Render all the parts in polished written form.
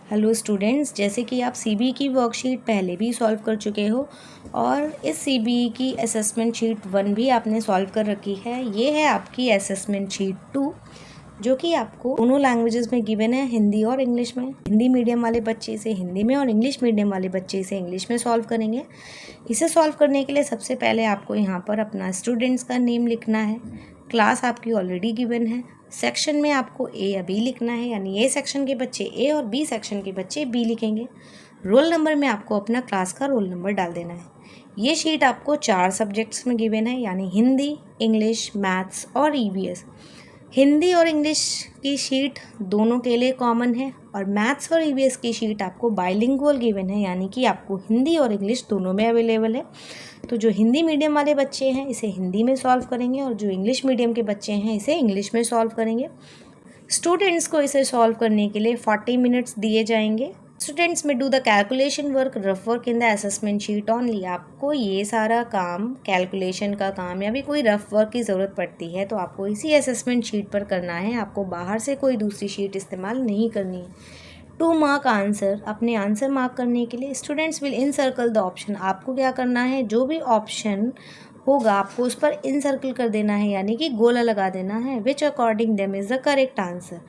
Hello students, जैसे कि आप सीबीई की वर्कशीट पहले भी सॉल्व कर चुके हो और इस सीबीई की असेसमेंट शीट 1 भी आपने सॉल्व कर रखी है। ये है आपकी असेसमेंट शीट 2, जो कि आपको दोनों लैंग्वेजेस में गिवन है, हिंदी और इंग्लिश में। हिंदी मीडियम वाले बच्चे इसे हिंदी में और इंग्लिश मीडियम वाले बच्चे इसे इंग्लिश में सॉल्व करेंगे। इसे सॉल्व करने के लिए सबसे पहले आपको यहाँ पर अपना स्टूडेंट्स का नेम लिखना है। क्लास आपकी ऑलरेडी गिवन है। सेक्शन में आपको ए या बी लिखना है, यानी ए सेक्शन के बच्चे ए और बी सेक्शन के बच्चे बी लिखेंगे। रोल नंबर में आपको अपना क्लास का रोल नंबर डाल देना है। ये शीट आपको 4 सब्जेक्ट्स में गिवन है, यानी हिंदी, इंग्लिश, मैथ्स और ईवीएस। हिंदी और इंग्लिश की शीट दोनों के लिए कॉमन है और मैथ्स और ईवीएस की शीट आपको बाइलिंगुअल गिवन है, यानी कि आपको हिंदी और इंग्लिश दोनों में अवेलेबल है। तो जो हिंदी मीडियम वाले बच्चे हैं इसे हिंदी में सॉल्व करेंगे और जो इंग्लिश मीडियम के बच्चे हैं इसे इंग्लिश में सॉल्व करेंगे। स्टूडेंट्स को इसे सॉल्व करने के लिए 40 मिनट्स दिए जाएंगे। स्टूडेंट्स में do the calculation work, rough work in the assessment sheet only. आपको ये सारा काम, कैलकुलेशन का काम या भी कोई रफ वर्क की ज़रूरत पड़ती है तो आपको इसी असेसमेंट शीट पर करना है। आपको बाहर से कोई दूसरी शीट इस्तेमाल नहीं करनी है। टू मार्क आंसर, अपने आंसर मार्क करने के लिए students will in circle the option. आपको क्या करना है, जो भी ऑप्शन होगा आपको उस पर इन सर्कल कर देना है, यानी कि गोला लगा देना है। Which according them is the correct answer,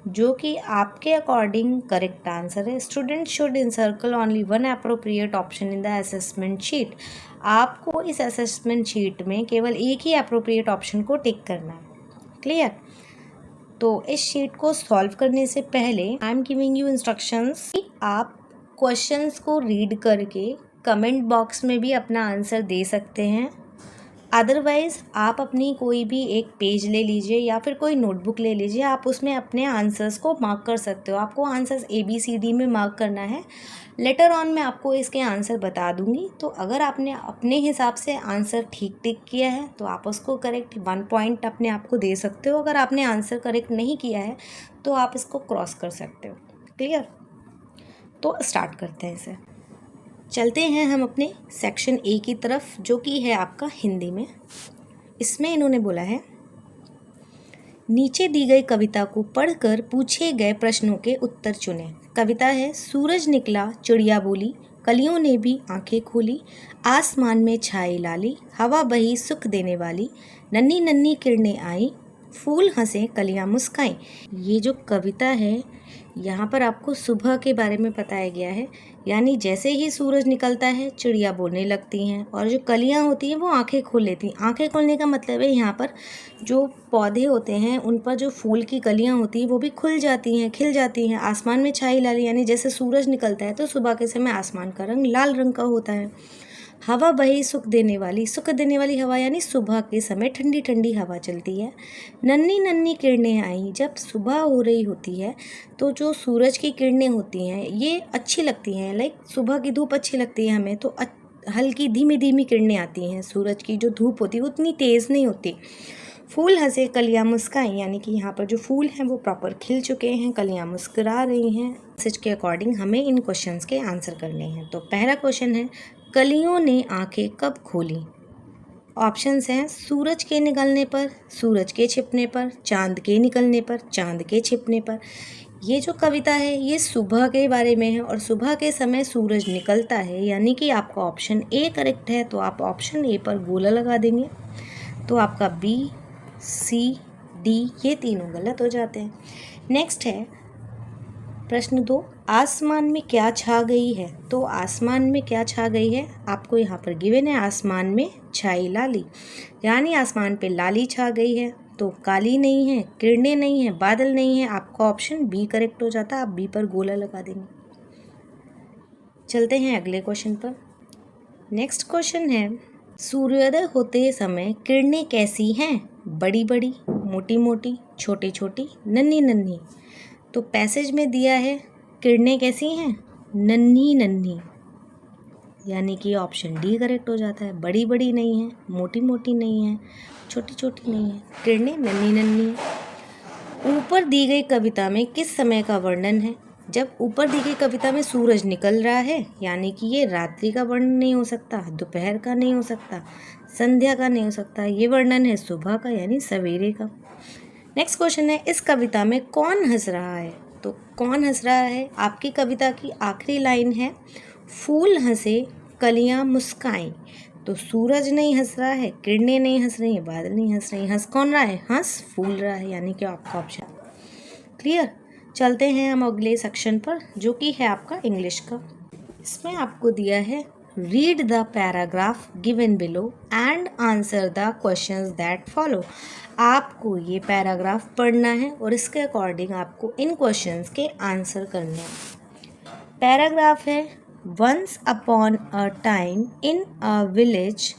जो कि आपके अकॉर्डिंग करेक्ट आंसर है। Student should in circle only one appropriate option in the assessment sheet. आपको इस असेसमेंट शीट में केवल एक ही अप्रोप्रिएट ऑप्शन को टिक करना है। क्लियर? तो इस शीट को सॉल्व करने से पहले I am giving you instructions. आप क्वेश्चंस को रीड करके कमेंट बॉक्स में भी अपना आंसर दे सकते हैं। अदरवाइज़ आप अपनी कोई भी एक पेज ले लीजिए या फिर कोई नोटबुक ले लीजिए, आप उसमें अपने आंसर्स को मार्क कर सकते हो। आपको आंसर्स ABCD में मार्क करना है। लेटर ऑन मैं आपको इसके आंसर बता दूंगी। तो अगर आपने अपने हिसाब से आंसर ठीक टिक किया है तो आप उसको करेक्ट 1 पॉइंट अपने आप को दे सकते हो। अगर आपने आंसर करेक्ट नहीं किया है तो आप इसको क्रॉस कर सकते हो। क्लियर? तो स्टार्ट करते हैं इसे। चलते हैं हम अपने सेक्शन ए की तरफ, जो कि है आपका हिंदी में। इसमें इन्होंने बोला है, नीचे दी गई कविता को पढ़कर पूछे गए प्रश्नों के उत्तर चुनें। कविता है, सूरज निकला, चिड़िया बोली, कलियों ने भी आंखें खोली, आसमान में छाई लाली, हवा बही सुख देने वाली, नन्ही नन्ही किरणें आई, फूल हंसे कलियां मुस्काई। ये जो कविता है यहाँ पर आपको सुबह के बारे में बताया गया है, यानी जैसे ही सूरज निकलता है चिड़िया बोलने लगती हैं और जो कलियाँ होती हैं वो आंखें खोल लेती हैं। आंखें खोलने का मतलब है यहाँ पर जो पौधे होते हैं उन पर जो फूल की कलियाँ होती हैं वो भी खुल जाती हैं, खिल जाती हैं। आसमान में छाई लाली, यानी जैसे सूरज निकलता है तो सुबह के समय आसमान का रंग लाल रंग का होता है। हवा बही सुख देने वाली हवा, यानी सुबह के समय ठंडी ठंडी हवा चलती है। नन्ही नन्ही किरणें आई, जब सुबह हो रही होती है तो जो सूरज की किरणें होती हैं ये अच्छी लगती हैं, लाइक सुबह की धूप अच्छी लगती है हमें, तो हल्की धीमी धीमी किरणें आती हैं। सूरज की जो धूप होती है उतनी तेज़ नहीं होती। फूल हंसे कलियां मुस्काई, यानी कि यहाँ पर जो फूल हैं वो प्रॉपर खिल चुके हैं, कलियां मुस्कुरा रही हैं। मैसेज के अकॉर्डिंग हमें इन क्वेश्चंस के आंसर करने हैं। तो पहला क्वेश्चन है, कलियों ने आंखें कब खोली? ऑप्शंस हैं, सूरज के निकलने पर, सूरज के छिपने पर, चांद के निकलने पर, चांद के छिपने पर। ये जो कविता है ये सुबह के बारे में है और सुबह के समय सूरज निकलता है, यानी कि आपका ऑप्शन ए करेक्ट है। तो आप ऑप्शन ए पर गोला लगा देंगे, तो आपका बी, सी, डी ये तीनों गलत हो जाते हैं। नेक्स्ट है प्रश्न 2, आसमान में क्या छा गई है? तो आसमान में क्या छा गई है आपको यहाँ पर गिवन है, आसमान में छाई लाली, यानी आसमान पे लाली छा गई है। तो काली नहीं है, किरणें नहीं है, बादल नहीं है, आपका ऑप्शन बी करेक्ट हो जाता है। आप बी पर गोला लगा देंगे। चलते हैं अगले क्वेश्चन पर। नेक्स्ट क्वेश्चन है, सूर्योदय होते समय किरणें कैसी हैं? बड़ी बड़ी, मोटी मोटी, छोटी छोटी, नन्ही नन्ही। तो पैसेज में दिया है किरणें कैसी हैं? नन्ही नन्ही, यानी कि ऑप्शन डी करेक्ट हो जाता है। बड़ी बड़ी नहीं है, मोटी मोटी नहीं है, छोटी छोटी नहीं है, किरणें नन्ही नन्ही है। ऊपर दी गई कविता में किस समय का वर्णन है? जब ऊपर दी गई कविता में सूरज निकल रहा है, यानी कि ये रात्रि का वर्णन नहीं हो सकता, दोपहर का नहीं हो सकता, संध्या का नहीं हो सकता, ये वर्णन है सुबह का, यानी सवेरे का। नेक्स्ट क्वेश्चन है, इस कविता में कौन हंस रहा है? तो कौन हंस रहा है? आपकी कविता की आखिरी लाइन है फूल हंसे कलियां मुस्काई। तो सूरज नहीं हंस रहा है, किरणें नहीं हंस रही है, बादल नहीं हंस रही, हंस कौन रहा है? हंस फूल रहा है, यानी कि आपका ऑप्शन क्लियर। चलते हैं हम अगले सेक्शन पर जो कि है आपका इंग्लिश का। इसमें आपको दिया है read the paragraph given below and answer the questions that follow. आपको ये पैराग्राफ पढ़ना है और इसके अकॉर्डिंग आपको इन क्वेश्चंस के आंसर करने हैं। पैराग्राफ है once upon a time in a village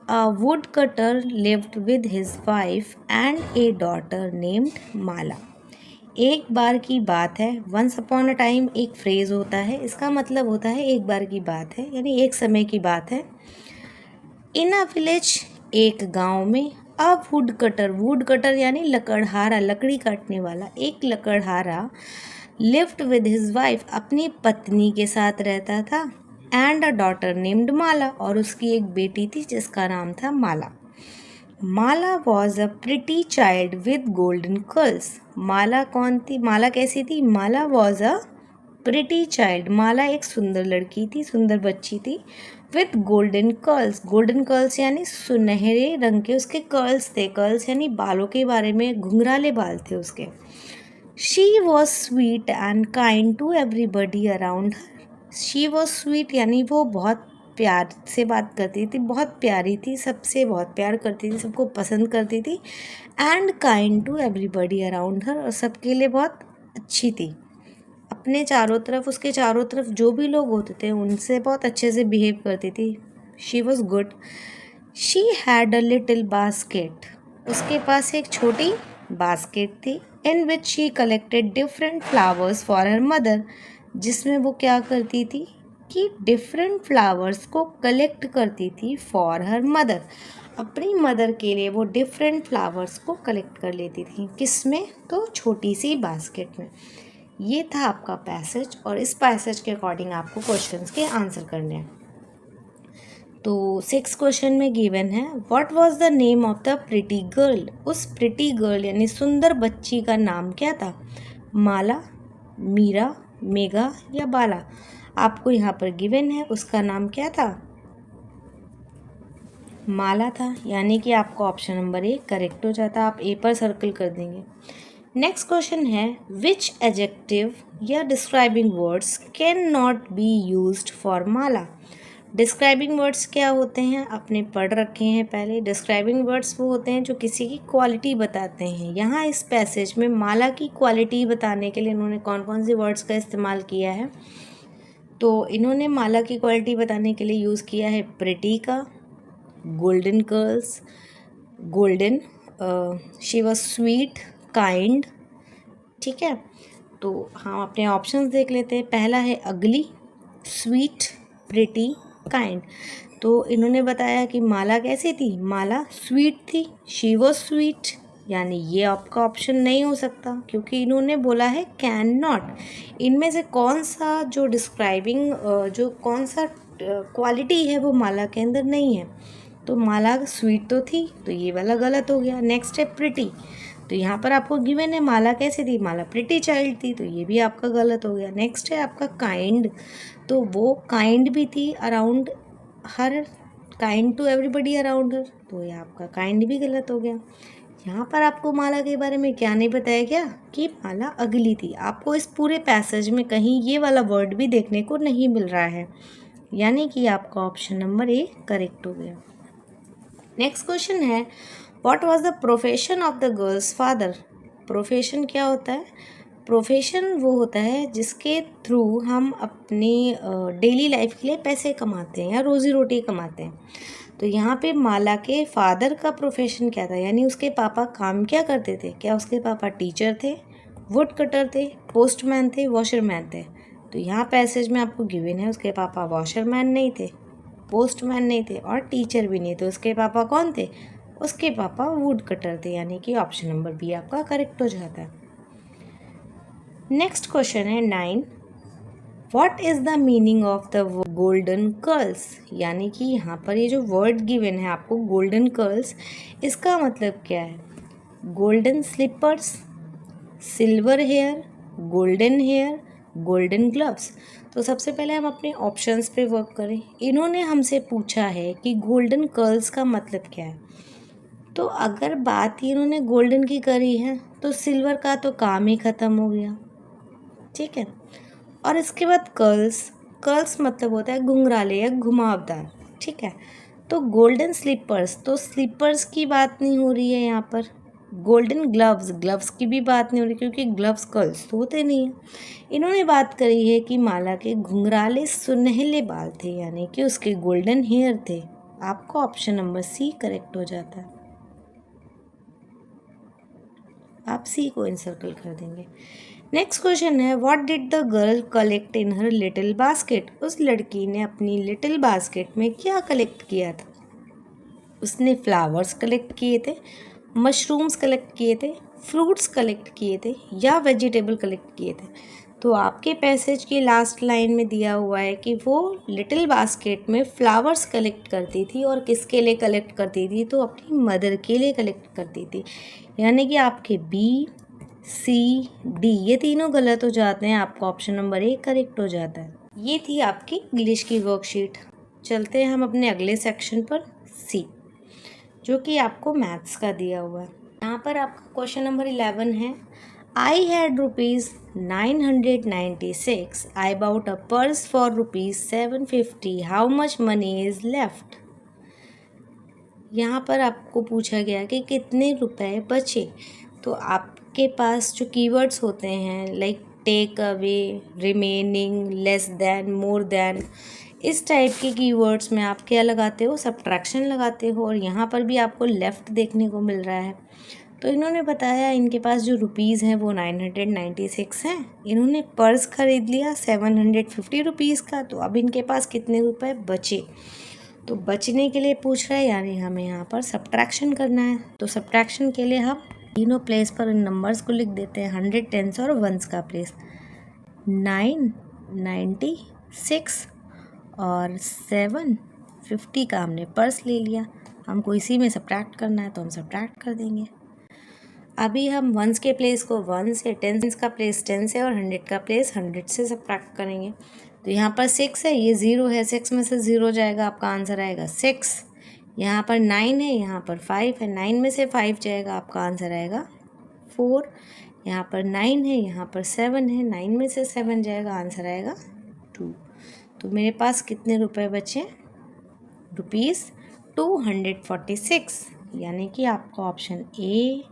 a woodcutter lived with his wife and a daughter named Mala. एक बार की बात है, वंस अपॉन अ टाइम एक फ्रेज होता है, इसका मतलब होता है एक बार की बात है, यानी एक समय की बात है। इन अ विलेज एक गांव में, अ वुड कटर यानी लकड़हारा, लकड़ी काटने वाला, एक लकड़हारा लिव्ड विद हिज वाइफ अपनी पत्नी के साथ रहता था, and a daughter named Mala और उसकी एक बेटी थी जिसका नाम था Mala. Mala was a pretty child with golden curls. Mala कौन थी? माला कैसी थी? Mala was a pretty child, Mala एक सुंदर लड़की थी, सुंदर बच्ची थी, with golden curls. Golden curls यानी सुनहरे रंग के उसके कर्ल्स थे, कर्ल्स यानी बालों के बारे में, घुंघराले बाल थे उसके। She was sweet and kind to everybody around her. She was sweet यानी वो बहुत प्यार से बात करती थी, बहुत प्यारी थी, सबसे बहुत प्यार करती थी, सबको पसंद करती थी। And kind to everybody around her, और सबके लिए बहुत अच्छी थी। अपने चारों तरफ, उसके चारों तरफ जो भी लोग होते थे उनसे बहुत अच्छे से बिहेव करती थी। She was good. She had a little basket, उसके पास एक छोटी बास्केट थी, in which she collected different flowers for her mother, जिसमें वो क्या करती थी कि डिफरेंट फ्लावर्स को कलेक्ट करती थी फॉर हर मदर, अपनी मदर के लिए वो डिफरेंट फ्लावर्स को कलेक्ट कर लेती थी। किस में? तो छोटी सी बास्केट में। ये था आपका पैसेज और इस पैसेज के अकॉर्डिंग आपको क्वेश्चंस के आंसर करने हैं। तो 6 क्वेश्चन में गिवन है what was the name of the pretty girl. उस प्रिटी गर्ल यानी सुंदर बच्ची का नाम क्या था? माला, मीरा, मेघा या बाला। आपको यहाँ पर गिवन है उसका नाम क्या था? माला था, यानी कि आपका ऑप्शन नंबर ए करेक्ट हो जाता। आप ए पर सर्कल कर देंगे। नेक्स्ट क्वेश्चन है विच एडजेक्टिव या describing words can not be used for Mala. Describing words क्या होते हैं? आपने पढ़ रखे हैं पहले। डिस्क्राइबिंग वर्ड्स वो होते हैं जो किसी की क्वालिटी बताते हैं। यहाँ इस पैसेज में माला की क्वालिटी बताने के लिए इन्होंने कौन कौन से वर्ड्स का इस्तेमाल किया है? तो इन्होंने माला की क्वालिटी बताने के लिए यूज़ किया है प्रिटी का, golden curls, golden, she was sweet, kind. ठीक है, तो हम अपने ऑप्शंस देख लेते हैं। पहला है अगली, स्वीट, प्रिटी, काइंड। तो इन्होंने बताया कि माला कैसी थी? माला स्वीट थी, शी वॉज स्वीट, यानी ये आपका ऑप्शन नहीं हो सकता क्योंकि इन्होंने बोला है कैन नॉट। इनमें से कौन सा जो डिस्क्राइबिंग जो कौन सा क्वालिटी है वो माला के अंदर नहीं है। तो माला स्वीट तो थी, तो ये वाला गलत हो गया। नेक्स्ट है प्रिटी, तो यहाँ पर आपको गिवन है माला कैसी थी? माला प्रिटी चाइल्ड थी, तो ये भी आपका गलत हो गया। नेक्स्ट है आपका काइंड, तो वो काइंड भी थी around her, kind to everybody around her, तो ये आपका काइंड भी गलत हो गया। यहाँ पर आपको माला के बारे में क्या नहीं बताया गया कि माला अगली थी। आपको इस पूरे पैसेज में कहीं ये वाला वर्ड भी देखने को नहीं मिल रहा है, यानी कि आपका ऑप्शन नंबर ए करेक्ट हो गया। नेक्स्ट क्वेश्चन है what was the profession of the girls father. Profession क्या होता है? प्रोफेशन वो होता है जिसके थ्रू हम अपनी डेली लाइफ के लिए पैसे कमाते हैं या रोज़ी रोटी कमाते हैं। तो यहाँ पे माला के फादर का प्रोफेशन क्या था, यानी उसके पापा काम क्या करते थे? क्या उसके पापा टीचर थे, वुड कटर थे, पोस्टमैन थे, वॉशरमैन थे? तो यहाँ पैसेज में आपको गिवन है उसके पापा वॉशरमैन नहीं थे, पोस्टमैन नहीं थे और टीचर भी नहीं थे। उसके पापा कौन थे? उसके पापा वुड कटर थे, यानी कि ऑप्शन नंबर बी आपका करेक्ट हो जाता है। नेक्स्ट क्वेश्चन है 9 what is the meaning of the golden curls. यानी कि यहाँ पर ये जो वर्ड गिवन है आपको गोल्डन कर्ल्स, इसका मतलब क्या है? Golden slippers, silver hair, golden hair, golden gloves. तो सबसे पहले हम अपने ऑप्शंस पे वर्क करें। इन्होंने हमसे पूछा है कि गोल्डन कर्ल्स का मतलब क्या है। तो अगर बात ही इन्होंने गोल्डन की करी है तो सिल्वर का तो काम ही ख़त्म हो गया, ठीक है। और इसके बाद कर्ल्स, कर्ल्स मतलब होता है घुंघराले या घुमावदार, ठीक है। तो गोल्डन स्लीपर्स, तो स्लीपर्स की बात नहीं हो रही है यहाँ पर। गोल्डन ग्लव्स, ग्लव्स की भी बात नहीं हो रही क्योंकि ग्लव्स कर्ल्स तो होते नहीं हैं। इन्होंने बात करी है कि माला के घुंघराले सुनहले बाल थे, यानी कि उसके गोल्डन हेयर थे। आपका ऑप्शन नंबर सी करेक्ट हो जाता है। आप सी को इनसर्कल कर देंगे। नेक्स्ट क्वेश्चन है, what did the girl collect in her little basket. उस लड़की ने अपनी लिटिल बास्केट में क्या कलेक्ट किया था। उसने फ्लावर्स कलेक्ट किए थे, मशरूम्स कलेक्ट किए थे, फ्रूट्स कलेक्ट किए थे या वेजिटेबल कलेक्ट किए थे। तो आपके पैसेज की लास्ट लाइन में दिया हुआ है कि वो लिटिल बास्केट में फ्लावर्स कलेक्ट करती थी और किसके लिए कलेक्ट करती थी, तो अपनी मदर के लिए कलेक्ट करती थी। यानी कि आपके बी, सी, डी ये तीनों गलत हो जाते हैं। आपका ऑप्शन नंबर ए करेक्ट हो जाता है। ये थी आपकी इंग्लिश की वर्कशीट। चलते हैं हम अपने अगले सेक्शन पर, सी, जो कि आपको मैथ्स का दिया हुआ है। यहाँ पर आपका क्वेश्चन नंबर 11 है, I had ₹996, I bought a purse for ₹750, how much money is left. यहाँ पर आपको पूछा गया कि कितने रुपए बचे। तो आपके पास जो कीवर्ड्स होते हैं like take away, remaining, less than, more than, इस टाइप के कीवर्ड्स में आप क्या लगाते हो, सब्ट्रैक्शन लगाते हो। और यहाँ पर भी आपको लेफ़्ट देखने को मिल रहा है। तो इन्होंने बताया इनके पास जो रुपीज़ हैं वो 996 हैं। इन्होंने पर्स ख़रीद लिया 750 रुपीज़ का। तो अब इनके पास कितने रुपए बचे, तो बचने के लिए पूछ रहा है, यानी हमें यहाँ पर सब्ट्रैक्शन करना है। तो सब्ट्रैक्शन के लिए हम तीनों प्लेस पर इन नंबर्स को लिख देते हैं, 100, 10 और 1 का प्लेस। 996 और 750 का हमने पर्स ले लिया, हमको इसी में सब्ट्रैक्ट करना है तो हम सब्ट्रैक्ट कर देंगे। अभी हम 1 के प्लेस को 1 से, 10 का प्लेस 10 से और 100 का प्लेस 100 से सब्ट्रैक्ट करेंगे। तो यहाँ पर 6 है, ये 0 है, 6 में से 0 जाएगा, आपका आंसर आएगा 6। यहाँ पर 9 है, यहाँ पर 5 है, 9 में से 5 जाएगा, आपका आंसर आएगा 4। यहाँ पर 9 है, यहाँ पर 7 है, 9 में से 7 जाएगा, आंसर आएगा 2। तो मेरे पास कितने रुपए बचे, ₹246। यानी कि आपका ऑप्शन ए,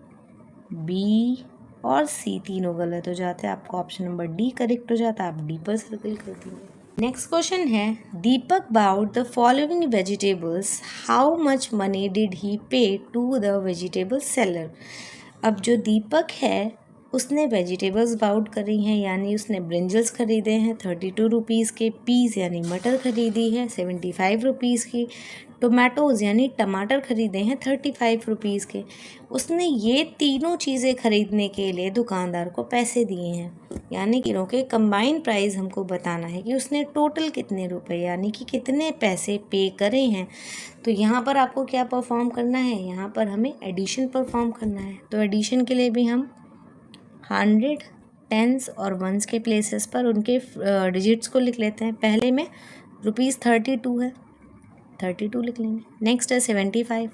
बी और सी तीनों गलत हो जाते हैं। आपका ऑप्शन नंबर डी करेक्ट हो जाता है। आप डी पर सर्कल कर दीजिए। नेक्स्ट क्वेश्चन है, Deepak bought the following vegetables, how much money did he pay to the vegetable seller. अब जो दीपक है उसने वेजिटेबल्स बाउट करी हैं, यानी उसने ब्रिंजल्स खरीदे हैं 32 रुपीज़ के, पीस यानी मटर खरीदी है 75 रुपीज़ की, टोमेटोज़ यानी टमाटर खरीदे हैं 35 रुपीज़ के। उसने ये तीनों चीज़ें खरीदने के लिए दुकानदार को पैसे दिए हैं, यानी कि इनके कंबाइन प्राइस हमको बताना है कि उसने टोटल कितने रुपए यानी कि कितने पैसे पे करे हैं। तो यहाँ पर आपको क्या परफॉर्म करना है, यहाँ पर हमें एडिशन परफॉर्म करना है। तो एडिशन के लिए भी हम 100, 10s और 1s के प्लेसेस पर उनके डिजिट्स को लिख लेते हैं। पहले में ₹32 है, 32 लिख लेंगे। नेक्स्ट है 75,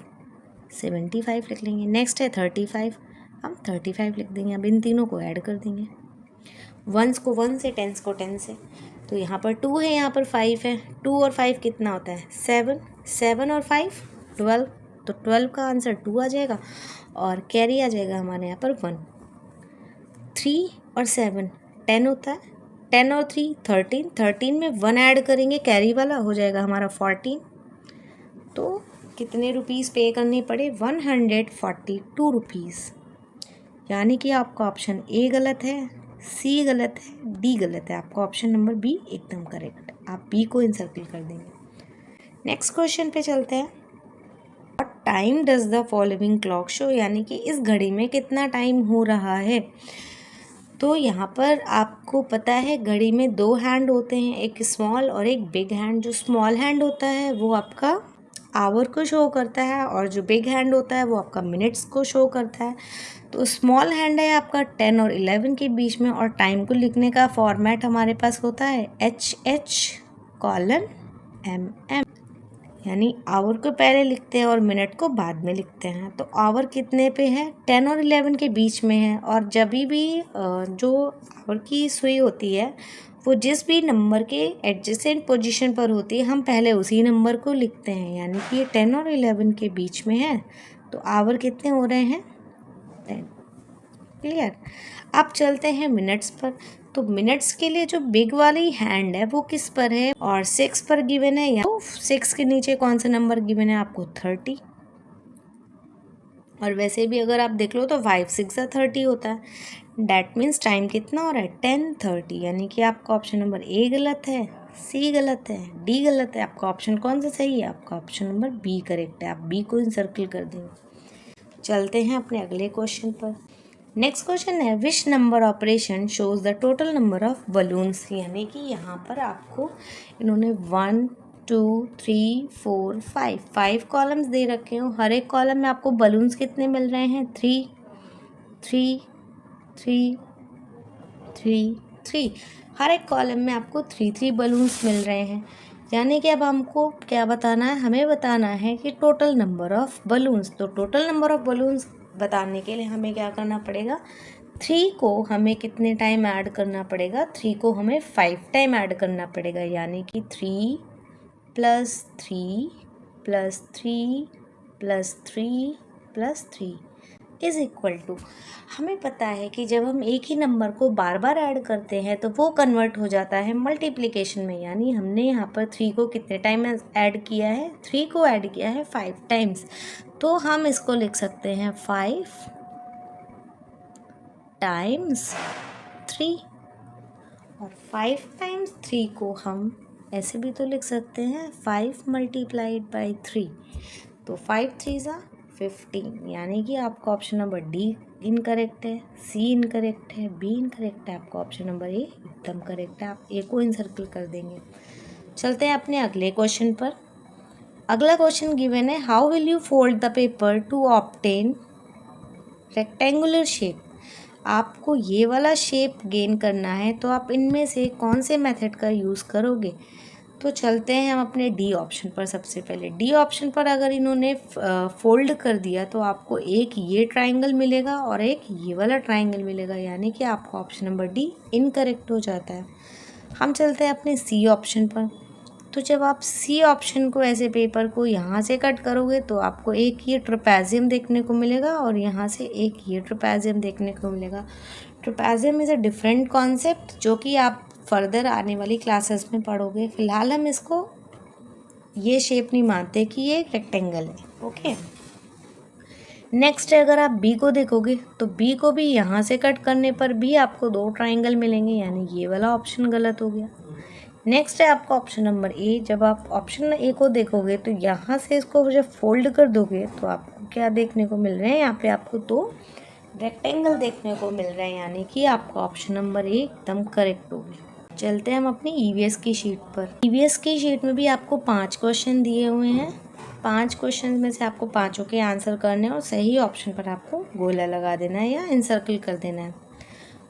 75 लिख लेंगे। नेक्स्ट है 35, हम 35 लिख देंगे। अब इन तीनों को ऐड कर देंगे, 1s को 1 से, 10s को 10 से। तो यहाँ पर 2 है, यहाँ पर 5 है। 2 और 5 कितना होता है, 7, 7 और 5 12। तो 12 का आंसर 2 आ जाएगा और कैरी आ जाएगा हमारे यहाँ पर 1। 3 और 7 10 होता है, 10 और 3 13, 13 में 1 ऐड करेंगे कैरी वाला, हो जाएगा हमारा 14। तो कितने रुपीज़ पे करने पड़े, 142 रुपीज़। यानी कि आपका ऑप्शन ए गलत है, सी गलत है, डी गलत है। आपका ऑप्शन नंबर बी एकदम करेक्ट। आप बी को इनसर्कल कर देंगे। नेक्स्ट क्वेश्चन पे चलते हैं, what time does the following clock show, यानी कि इस घड़ी में कितना टाइम हो रहा है। तो यहाँ पर आपको पता है घड़ी में 2 हैंड होते हैं, एक स्मॉल और एक बिग हैंड। जो स्मॉल हैंड होता है वो आपका आवर को शो करता है और जो बिग हैंड होता है वो आपका मिनट्स को शो करता है। तो स्मॉल हैंड है आपका 10 और 11 के बीच में, और टाइम को लिखने का फॉर्मेट हमारे पास होता है HH:MM, यानी आवर को पहले लिखते हैं और मिनट को बाद में लिखते हैं। तो आवर कितने पे है? 10 और 11 के बीच में है, और जब भी जो आवर की सुई होती है वो जिस भी नंबर के एडजेसेंट पोजीशन पर होती है हम पहले उसी नंबर को लिखते हैं, यानी कि ये 10 और 11 के बीच में है। तो आवर कितने हो रहे हैं? 10। क्लियर। अब चलते हैं मिनट्स पर। तो मिनट्स के लिए जो बिग वाली हैंड है वो किस पर है? और 6 पर गिवन है, या तो 6 के नीचे कौन सा नंबर गिवन है आपको? 30। और वैसे भी अगर आप देख लो तो 5 6 30 होता है। डैट मीन्स टाइम कितना हो रहा है? 10:30, यानी कि आपका ऑप्शन नंबर ए गलत है, सी गलत है, डी गलत है। आपका ऑप्शन कौन सा सही है? आपका ऑप्शन नंबर बी करेक्ट है। आप बी को इंसर्कल कर देंगे। चलते हैं अपने अगले क्वेश्चन पर। नेक्स्ट क्वेश्चन है which number operation shows the total number of balloons, यानी कि यहाँ पर आपको इन्होंने 1 2 3 4 5 कॉलम्स दे रखे हो। हर एक कॉलम में आपको बलून्स कितने मिल रहे हैं? 3 3 3 3 3। हर एक कॉलम में आपको 3 बलून्स मिल रहे हैं, यानी कि अब हमको क्या बताना है? हमें बताना है कि टोटल नंबर ऑफ बलून्स। तो टोटल नंबर ऑफ बलून्स बताने के लिए हमें क्या करना पड़ेगा? 3 को हमें कितने टाइम ऐड करना पड़ेगा? 3 को हमें 5 टाइम ऐड करना पड़ेगा, यानी कि 3 + 3 + 3 + 3 + 3 = हमें पता है कि जब हम एक ही नंबर को बार बार ऐड करते हैं तो वो कन्वर्ट हो जाता है मल्टीप्लिकेशन में, यानी हमने यहाँ पर 3 को कितने टाइम ऐड किया है? 3 को ऐड किया है 5 टाइम्स। तो हम इसको लिख सकते हैं 5 × 3, और 5 × 3 को हम ऐसे भी तो लिख सकते हैं 5 × 3। तो 5 3 = 15, यानी कि आपका ऑप्शन नंबर डी इनकरेक्ट है, सी इनकरेक्ट है, बी इनकरेक्ट है। आपका ऑप्शन नंबर ए एकदम करेक्ट है। आप ए को इनसर्कल कर देंगे। चलते हैं अपने अगले क्वेश्चन पर। अगला क्वेश्चन गिवन है how will you fold the paper two obtain rectangular shape. आपको ये वाला शेप गेन करना है, तो आप इनमें से कौन से मेथड का यूज़ करोगे? तो चलते हैं हम अपने डी ऑप्शन पर। सबसे पहले डी ऑप्शन पर अगर इन्होंने फोल्ड कर दिया तो आपको एक ये ट्राइंगल मिलेगा और एक ये वाला ट्राइंगल मिलेगा, यानी कि आपका ऑप्शन नंबर डी इनकरेक्ट हो जाता है। हम चलते हैं अपने सी ऑप्शन पर। तो जब आप सी ऑप्शन को ऐसे पेपर को यहाँ से कट करोगे तो आपको एक ये ट्रेपेजियम देखने को मिलेगा और यहाँ से एक ये ट्रेपेजियम देखने को मिलेगा। Trapezium is a different concept जो कि आप फर्दर आने वाली क्लासेस में पढ़ोगे। फिलहाल हम इसको ये शेप नहीं मानते कि ये एक रेक्टेंगल है। ओके, नेक्स्ट अगर आप बी को देखोगे तो बी को भी यहाँ से कट करने पर भी आपको 2 ट्राइंगल मिलेंगे, यानी ये वाला ऑप्शन गलत हो गया। नेक्स्ट है आपका ऑप्शन नंबर ए। जब आप ऑप्शन ए को देखोगे तो यहाँ से इसको जब फोल्ड कर दोगे तो आपको क्या देखने को मिल रहे हैं? यहाँ पे आपको 2 रेक्टेंगल देखने को मिल रहे हैं, यानी कि आपका ऑप्शन नंबर ए एकदम करेक्ट हो गया। चलते हैं हम अपनी ईवीएस की शीट पर। ईवीएस की शीट में भी आपको 5 क्वेश्चन दिए हुए हैं। 5 क्वेश्चन में से आपको 5 के आंसर करने हैं और सही ऑप्शन पर आपको गोला लगा देना है या इनसर्कल कर देना है।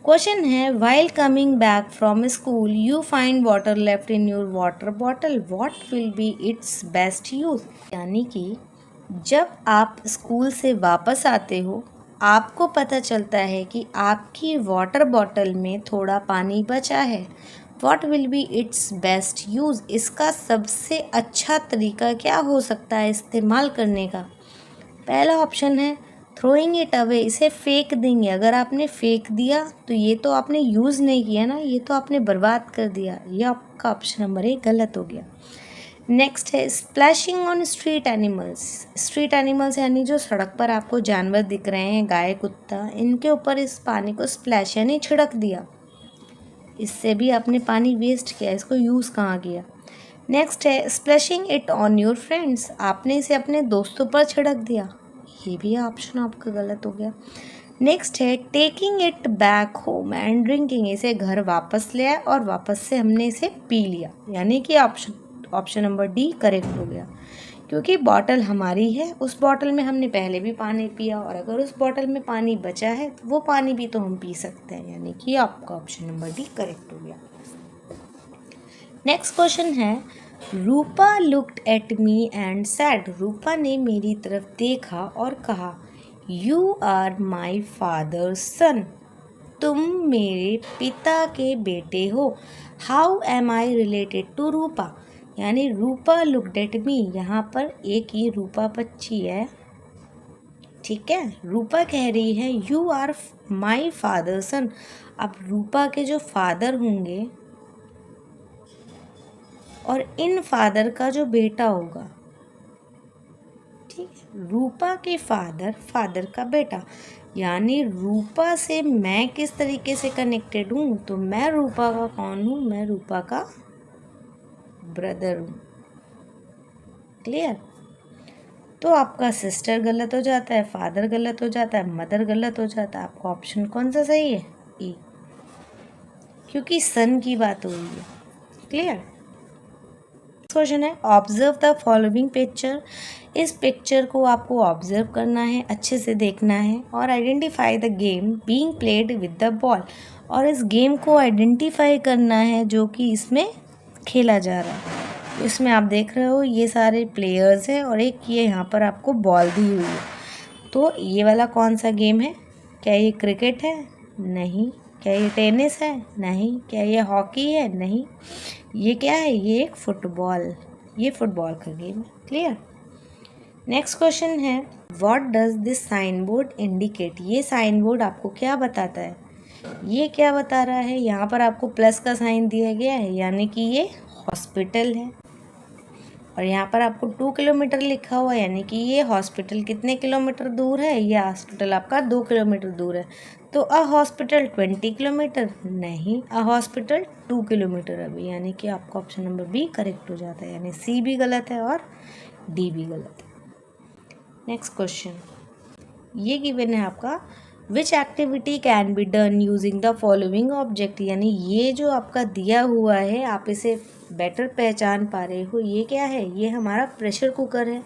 क्वेश्चन है while coming back from school you find water left in your water bottle what will be it's best use. यानी कि जब आप स्कूल से वापस आते हो आपको पता चलता है कि आपकी वाटर बॉटल में थोड़ा पानी बचा है। What will be it's best use, इसका सबसे अच्छा तरीका क्या हो सकता है इस्तेमाल करने का? पहला ऑप्शन है थ्रोइंग इट अवे, इसे फेंक देंगे। अगर आपने फेंक दिया तो ये तो आपने यूज़ नहीं किया ना, ये तो आपने बर्बाद कर दिया। ये आपका ऑप्शन नंबर 1 गलत हो गया। नेक्स्ट है splashing on street animals. Street animals यानी जो सड़क पर आपको जानवर दिख रहे हैं, गाय कुत्ता, इनके ऊपर इस पानी को स्प्लैश यानी छिड़क दिया। इससे भी आपने पानी वेस्ट किया, इसको यूज़ कहाँ किया? नेक्स्ट है splashing it on your friends, आपने इसे अपने दोस्तों पर छिड़क दिया। ये भी ऑप्शन आपका गलत हो गया। नेक्स्ट है taking it back home and drinking, इसे घर वापस ले आए और वापस से हमने इसे पी लिया, यानी कि ऑप्शन नंबर डी करेक्ट हो गया। क्योंकि बॉटल हमारी है, उस बॉटल में हमने पहले भी पानी पिया और अगर उस बॉटल में पानी बचा है तो वो पानी भी तो हम पी सकते हैं, यानी कि आपका ऑप्शन नंबर डी करेक्ट हो गया। नेक्स्ट क्वेश्चन है, Rupa looked at me and said. Rupa ने मेरी तरफ देखा और कहा, you are my father's son. तुम मेरे पिता के बेटे हो। How am I related to Rupa, यानी रूपा लुक्ड एट मी, यहाँ पर एक ये रूपा बच्ची है, ठीक है। रूपा कह रही है यू आर माई फादर सन। अब रूपा के जो फादर होंगे और इन फादर का जो बेटा होगा, ठीक है, रूपा के फादर का बेटा, यानी रूपा से मैं किस तरीके से कनेक्टेड हूँ, तो मैं रूपा का कौन हूँ, मैं रूपा का ब्रदर हूँ। क्लियर। तो आपका सिस्टर गलत हो जाता है, फादर गलत हो जाता है, मदर गलत हो जाता है। आपका ऑप्शन कौन सा सही है, ई, क्योंकि सन की बात हो रही है। क्लियर। क्वेश्चन है, ऑब्जर्व द फॉलोइंग पिक्चर। इस पिक्चर को आपको ऑब्जर्व करना है, अच्छे से देखना है और identify the game being played with the ball, और इस गेम को आइडेंटिफाई करना है जो कि इसमें खेला जा रहा है। तो इसमें आप देख रहे हो ये सारे प्लेयर्स हैं और एक ये यहाँ पर आपको बॉल दी हुई है। तो ये वाला कौन सा गेम है, क्या ये क्रिकेट है, नहीं। क्या ये टेनिस है, नहीं। क्या ये हॉकी है, नहीं। ये क्या है, ये एक फुटबॉल, ये फुटबॉल का गेम है। क्लियर। नेक्स्ट क्वेश्चन है, what does this sign board indicate. ये साइन बोर्ड आपको क्या बताता है, ये क्या बता रहा है, यहाँ पर आपको प्लस का साइन दिया गया है, यानी कि ये हॉस्पिटल है। और यहाँ पर आपको 2 किलोमीटर लिखा हुआ है, यानी कि ये हॉस्पिटल कितने किलोमीटर दूर है, ये हॉस्पिटल आपका 2 किलोमीटर दूर है। तो अ हॉस्पिटल 20 किलोमीटर, नहीं, अ हॉस्पिटल 2 किलोमीटर अभी, यानी कि आपका ऑप्शन नंबर बी करेक्ट हो जाता है, यानी सी भी गलत है और डी भी गलत है। नेक्स्ट क्वेश्चन, ये गिवन है आपका, which activity can be done using the following object, यानी ये जो आपका दिया हुआ है आप इसे बेटर पहचान पा रहे हो, ये क्या है, ये हमारा प्रेशर कुकर है।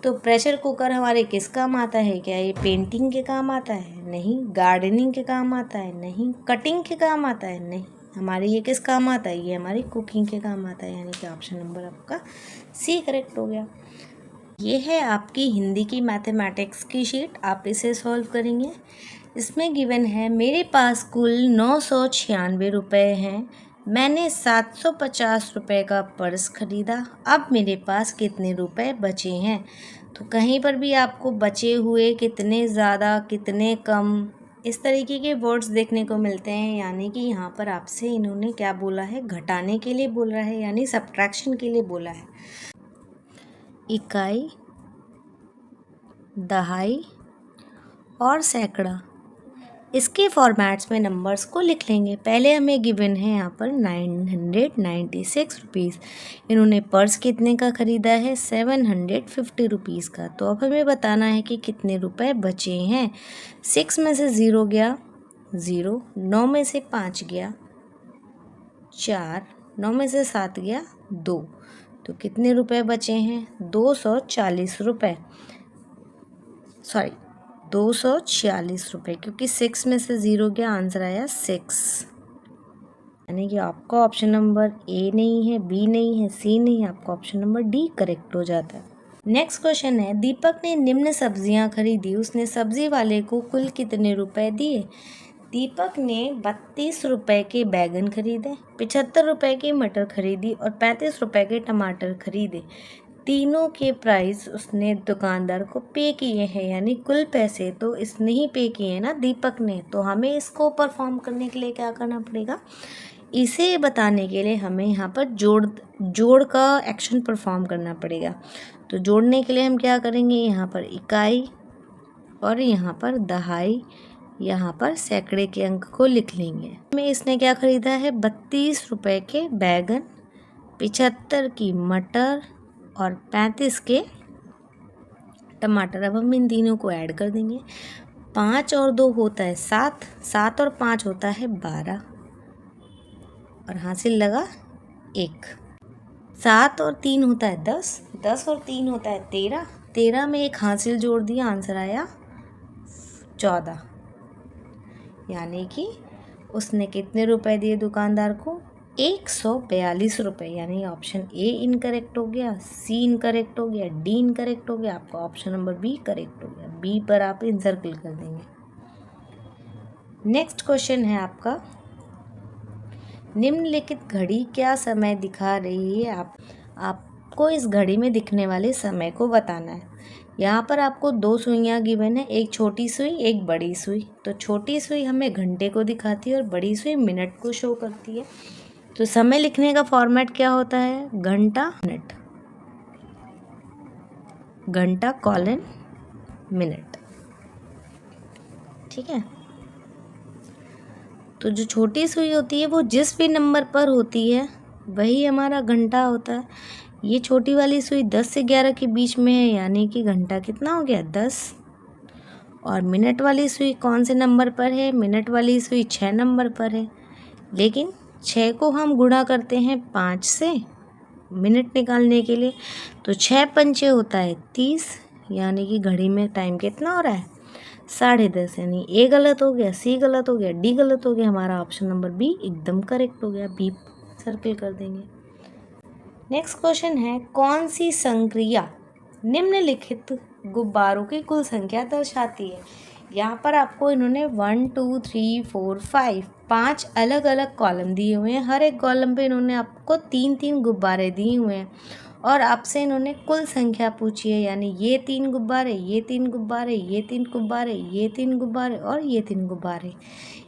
तो प्रेशर कुकर हमारे किस काम आता है, क्या ये पेंटिंग के काम आता है, नहीं। गार्डनिंग के काम आता है, नहीं। कटिंग के काम आता है, नहीं। हमारे ये किस काम आता है, ये हमारी कुकिंग के काम आता है, यानी कि ऑप्शन नंबर आपका सी करेक्ट हो गया। ये है आपकी हिंदी की मैथमेटिक्स की शीट, आप इसे सॉल्व करेंगे। इसमें गिवन है, मेरे पास कुल 996 रुपये हैं, मैंने 750 रुपये का पर्स खरीदा, अब मेरे पास कितने रुपए बचे हैं। तो कहीं पर भी आपको बचे हुए, कितने ज़्यादा, कितने कम, इस तरीके के वर्ड्स देखने को मिलते हैं, यानी कि यहाँ पर आपसे इन्होंने क्या बोला है, घटाने के लिए बोल रहा है, यानी सब्ट्रैक्शन के लिए बोला है। इकाई, दहाई और सैकड़ा, इसके फॉर्मेट्स में नंबर्स को लिख लेंगे। पहले हमें गिवन है यहाँ पर 996 रुपीज़, इन्होंने पर्स कितने का ख़रीदा है, 750 रुपीज़ का। तो अब हमें बताना है कि कितने रुपए बचे हैं। 6 में से 0 गया 0, 9 में से 5 गया 4, 9 में से 7 गया 2, तो कितने रुपए बचे हैं, 240 रुपये, सॉरी 246 रुपये, क्योंकि 6 में से 0 गया, आंसर आया 6, यानी कि आपका ऑप्शन नंबर ए नहीं है, बी नहीं है, सी नहीं है, आपका ऑप्शन नंबर डी करेक्ट हो जाता है। नेक्स्ट क्वेश्चन है, दीपक ने निम्न सब्जियां खरीदी, उसने सब्जी वाले को कुल कितने रुपए दिए। दीपक ने 32 रुपये के बैगन खरीदे, 75 रुपये की मटर खरीदी और 35 रुपये के टमाटर खरीदे। तीनों के प्राइस उसने दुकानदार को पे किए हैं, यानी कुल पैसे तो इसने ही पे किए हैं ना, दीपक ने। तो हमें इसको परफॉर्म करने के लिए क्या करना पड़ेगा, इसे बताने के लिए हमें यहाँ पर जोड़ का एक्शन परफॉर्म करना पड़ेगा। तो जोड़ने के लिए हम क्या करेंगे, यहाँ पर इकाई और यहाँ पर दहाई, यहाँ पर सैकड़े के अंक को लिख लेंगे। हमें इसने क्या खरीदा है, 32 रुपये के बैगन, 75 की मटर और 35 के टमाटर। अब हम इन तीनों को ऐड कर देंगे, 5 और 2 होता है 7, 7 और 5 होता है 12 और हासिल लगा 1। 7 और 3 होता है 10, 10 और 3 होता है 13, 13 में एक हासिल जोड़ दिया, आंसर आया 14। यानी कि उसने कितने रुपए दिए दुकानदार को? 142 रुपये। यानी ऑप्शन ए इनकरेक्ट हो गया, सी इनकरेक्ट हो गया, डी इनकरेक्ट हो गया, आपका ऑप्शन नंबर बी करेक्ट हो गया। बी पर आप इंसर्कल कर देंगे। नेक्स्ट क्वेश्चन है आपका, निम्नलिखित घड़ी क्या समय दिखा रही है? आपको इस घड़ी में दिखने वाले समय को बताना है। यहाँ पर आपको 2 सुइयाँ गिवन है, एक छोटी सुई एक बड़ी सुई। तो छोटी सुई हमें घंटे को दिखाती है और बड़ी सुई मिनट को शो करती है। तो समय लिखने का फॉर्मेट क्या होता है? घंटा मिनट, घंटा कॉलन मिनट। ठीक है। तो जो छोटी सुई होती है वो जिस भी नंबर पर होती है वही हमारा घंटा होता है। ये छोटी वाली सुई 10 से 11 के बीच में है, यानी कि घंटा कितना हो गया? 10। और मिनट वाली सुई कौन से नंबर पर है? मिनट वाली सुई 6 नंबर पर है। लेकिन 6 को हम गुणा करते हैं 5 से मिनट निकालने के लिए। तो 6 पंचे होता है 30, यानी कि घड़ी में टाइम कितना हो रहा है? 10:30। यानी ए गलत हो गया, सी गलत हो गया, डी गलत हो गया। हमारा ऑप्शन नंबर बी एकदम करेक्ट हो गया। बी सर्कल कर देंगे। नेक्स्ट क्वेश्चन है, कौन सी संक्रिया निम्नलिखित गुब्बारों की कुल संख्या दर्शाती है? यहाँ पर आपको इन्होंने 1 2 3 4 5 5 अलग अलग कॉलम दिए हुए हैं। हर एक कॉलम पे इन्होंने आपको 3-3 गुब्बारे दिए हुए हैं और आपसे इन्होंने कुल संख्या पूछी है। यानी ये 3 गुब्बारे, ये 3 गुब्बारे, ये 3 गुब्बारे, ये 3 गुब्बारे और ये 3 गुब्बारे।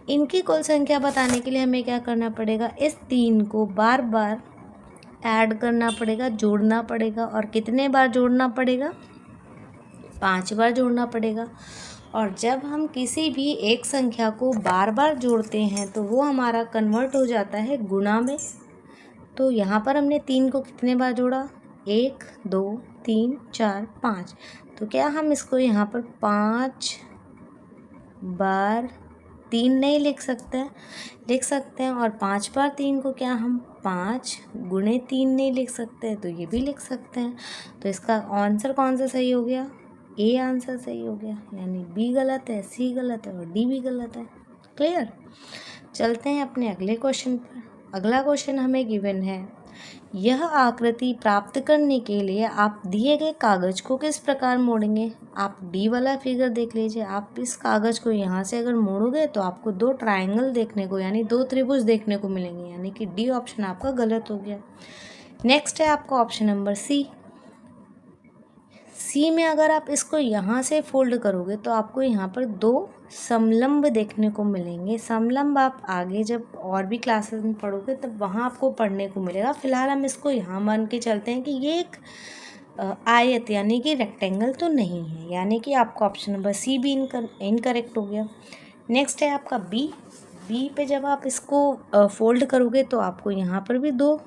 इनकी कुल संख्या बताने के लिए हमें क्या करना पड़ेगा? इस 3 को बार बार ऐड करना पड़ेगा, जोड़ना पड़ेगा। और कितने बार जोड़ना पड़ेगा? 5 बार जोड़ना पड़ेगा। और जब हम किसी भी एक संख्या को बार बार जोड़ते हैं तो वो हमारा कन्वर्ट हो जाता है गुणा में। तो यहाँ पर हमने 3 को कितने बार जोड़ा? 1 2 3 4 5। तो क्या हम इसको यहाँ पर 5 बार 3 नहीं लिख सकते हैं? लिख सकते हैं। और 5 बार 3 को क्या हम 5 गुणे 3 नहीं लिख सकते हैं? तो ये भी लिख सकते हैं। तो इसका आंसर कौन सा सही हो गया? ए आंसर सही हो गया। यानी बी गलत है, सी गलत है और डी भी गलत है। क्लियर? चलते हैं अपने अगले क्वेश्चन पर। अगला क्वेश्चन हमें गिवन है, यह आकृति प्राप्त करने के लिए आप दिए गए कागज को किस प्रकार मोड़ेंगे? आप डी वाला फिगर देख लीजिए। आप इस कागज को यहाँ से अगर मोड़ोगे तो आपको 2 ट्रायंगल देखने को, यानी 2 त्रिभुज देखने को मिलेंगे। यानी कि डी ऑप्शन आपका गलत हो गया। नेक्स्ट है आपका ऑप्शन नंबर सी। सी में अगर आप इसको यहाँ से फोल्ड करोगे तो आपको यहाँ पर 2 समलंब देखने को मिलेंगे। समलंब आप आगे जब और भी क्लासेस में पढ़ोगे तब वहाँ आपको पढ़ने को मिलेगा। फिलहाल हम इसको यहाँ मान के चलते हैं कि ये एक आयत यानी कि रेक्टेंगल तो नहीं है। यानी कि आपका ऑप्शन नंबर सी भी इनकरेक्ट हो गया। नेक्स्ट है आपका बी। बी पे जब आप इसको फोल्ड करोगे तो आपको यहाँ पर भी 2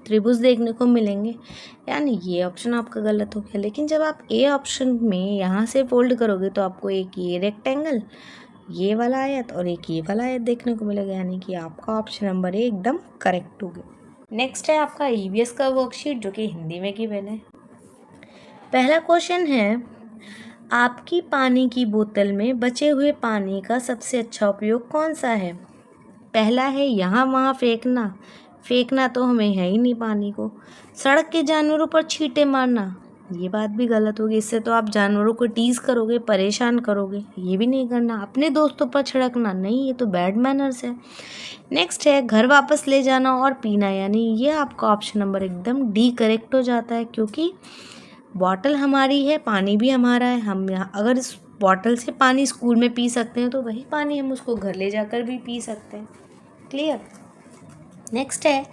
त्रिभुज देखने को मिलेंगे। यानी ये ऑप्शन आपका गलत हो गया। लेकिन जब आप ए ऑप्शन में यहाँ से फोल्ड करोगे तो आपको एक ये रेक्टेंगल, ये वाला आयत और एक ये वाला आयत देखने को मिलेगा। यानी कि आपका ऑप्शन नंबर ए एकदम करेक्ट हो गया। नेक्स्ट है आपका ईवीएस का वर्कशीट जो कि हिंदी में गिवन है। पहला क्वेश्चन है, आपकी पानी की बोतल में बचे हुए पानी का सबसे अच्छा उपयोग कौन सा है? पहला है यहाँ वहाँ फेंकना। फेंकना तो हमें है ही नहीं पानी को। सड़क के जानवरों पर छींटे मारना, ये बात भी गलत होगी। इससे तो आप जानवरों को टीज़ करोगे, परेशान करोगे। ये भी नहीं करना। अपने दोस्तों पर छिड़कना, नहीं, ये तो बैड मैनर्स है। नेक्स्ट है घर वापस ले जाना और पीना। यानी ये आपका ऑप्शन नंबर एकदम डी करेक्ट हो जाता है, क्योंकि बॉटल हमारी है, पानी भी हमारा है। हम यहाँ अगर इस बॉटल से पानी स्कूल में पी सकते हैं तो वही पानी हम उसको घर ले जाकर भी पी सकते हैं। क्लियर? नेक्स्ट है,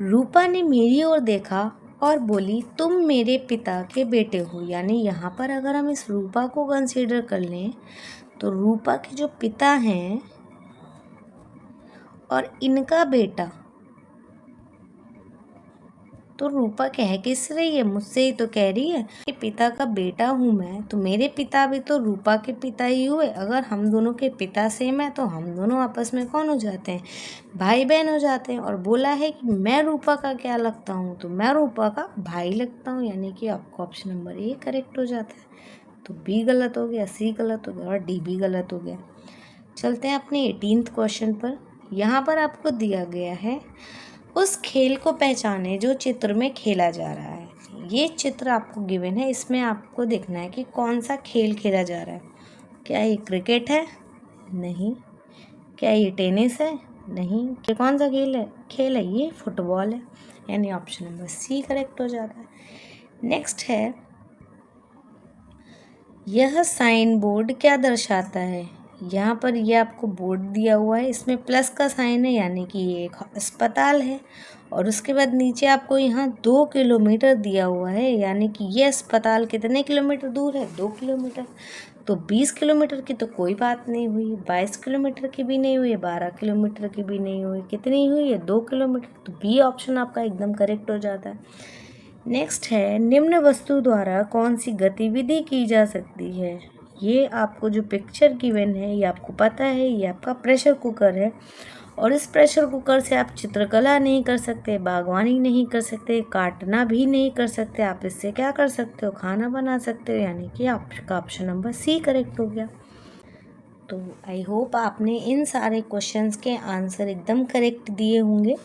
रूपा ने मेरी ओर देखा और बोली, तुम मेरे पिता के बेटे हो। यानी यहाँ पर अगर हम इस रूपा को कंसीडर कर लें तो रूपा के जो पिता हैं और इनका बेटा, तो रूपा कह किस रही है, मुझसे ही तो कह रही है कि पिता का बेटा हूँ मैं, तो मेरे पिता भी तो रूपा के पिता ही हुए। अगर हम दोनों के पिता सेम है तो हम दोनों आपस में कौन हो जाते हैं, भाई बहन हो जाते हैं। और बोला है कि मैं रूपा का क्या लगता हूँ, तो मैं रूपा का भाई लगता हूँ, यानी कि आपका ऑप्शन नंबर ए करेक्ट हो जाता है। तो बी गलत हो गया, सी गलत हो गया और डी भी गलत हो गया। चलते हैं अपने 18th क्वेश्चन पर। यहाँ पर आपको दिया गया है, उस खेल को पहचाने जो चित्र में खेला जा रहा है। ये चित्र आपको गिवन है, इसमें आपको देखना है कि कौन सा खेल खेला जा रहा है। क्या ये क्रिकेट है? नहीं। क्या ये टेनिस है? नहीं। क्या कौन सा खेल है ये फुटबॉल है, यानी ऑप्शन नंबर सी करेक्ट हो जाता है। नेक्स्ट है, यह साइन बोर्ड क्या दर्शाता है। यहाँ पर यह आपको बोर्ड दिया हुआ है, इसमें प्लस का साइन है, यानी कि ये एक अस्पताल है। और उसके बाद नीचे आपको यहाँ 2 किलोमीटर दिया हुआ है, यानी कि ये अस्पताल कितने किलोमीटर दूर है, 2 किलोमीटर। तो 20 किलोमीटर की तो कोई बात नहीं हुई, 22 किलोमीटर की भी नहीं हुई, 12 किलोमीटर की भी नहीं हुई, कितनी हुई है, 2 किलोमीटर। तो बी ऑप्शन आपका एकदम करेक्ट हो जाता है। नेक्स्ट है, निम्न वस्तु द्वारा कौन सी गतिविधि की जा सकती है। ये आपको जो पिक्चर गिवन है ये आपको पता है, ये आपका प्रेशर कुकर है। और इस प्रेशर कुकर से आप चित्रकला नहीं कर सकते, बागवानी नहीं कर सकते, काटना भी नहीं कर सकते। आप इससे क्या कर सकते हो, खाना बना सकते हो, यानी कि आपका ऑप्शन नंबर सी करेक्ट हो गया। तो आई होप आपने इन सारे क्वेश्चंस के आंसर एकदम करेक्ट दिए होंगे।